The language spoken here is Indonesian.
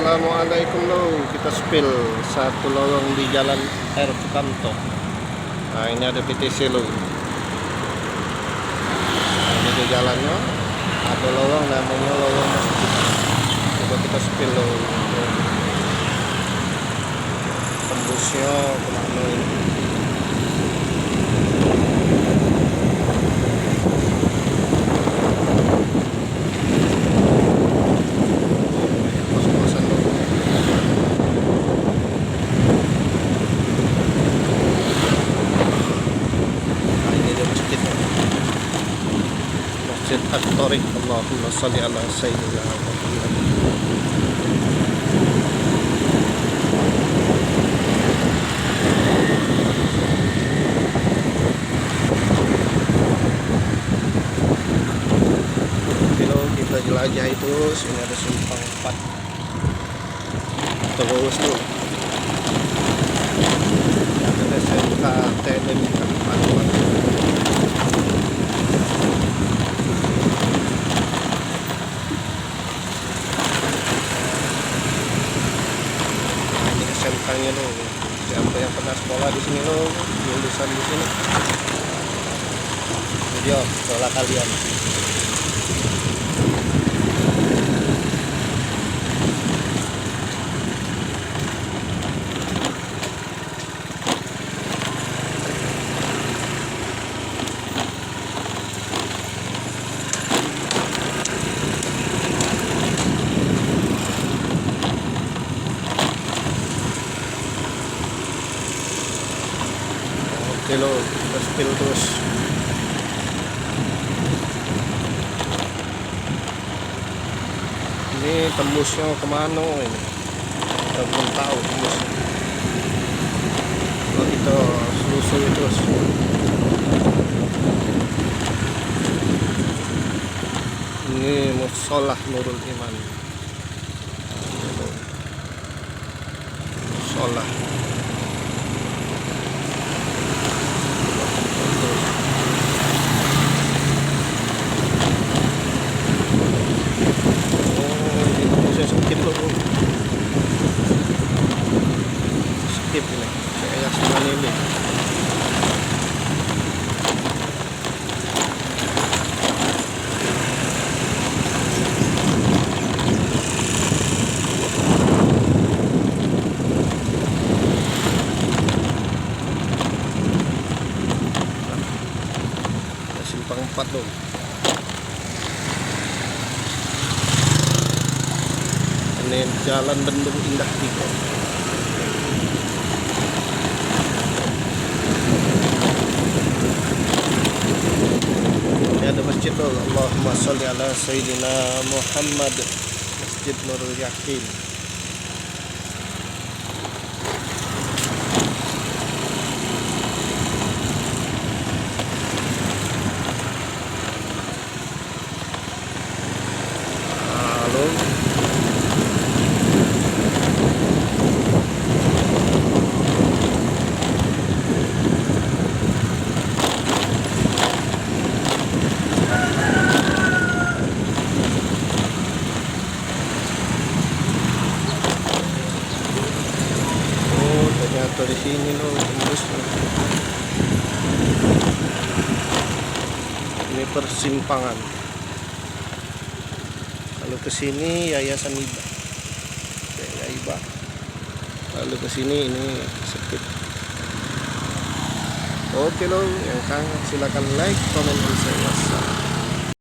Assalamualaikum lo. Kita spill satu lorong di Jalan R Sukamto. Nah ini ada PTC lo. Nah, ini di jalannya ada lorong namanya lorong masjid. Coba kita spill lo. Tembusnya kemana ini? Masjid At-Tariq. Allahumma salli ala sayyidina Muhammad. Kalau kita jelajah itu sini ada simpang 4 terus tuh ada SMK TNM Paduan. SMK-nya lo, siapa yang pernah sekolah di sini lo, lulusan di sini, video sekolah kalian. Oke lo, kita spill terus. Ini tembusnya kemana ini? Kita belum tahu tembusnya. Kalau kita selusuri terus. Ini Musholah Nurul Iman. Musholah. Skip ini, saya kasih ini. Simpang 4 loh. Ini Jalan Bendung Indah 3. Ini ada masjid loh. Allahumma sholli ala sayyidina Muhammad. Masjid Nurul Yakin. Halo. Ternyata di sini loh tembus. Ini persimpangan. Kalau ke sini Yayasan Iba. Ya Iba. Lalu ke sini ini skip. Oke loh, yang kangen silakan like, komen, dan share.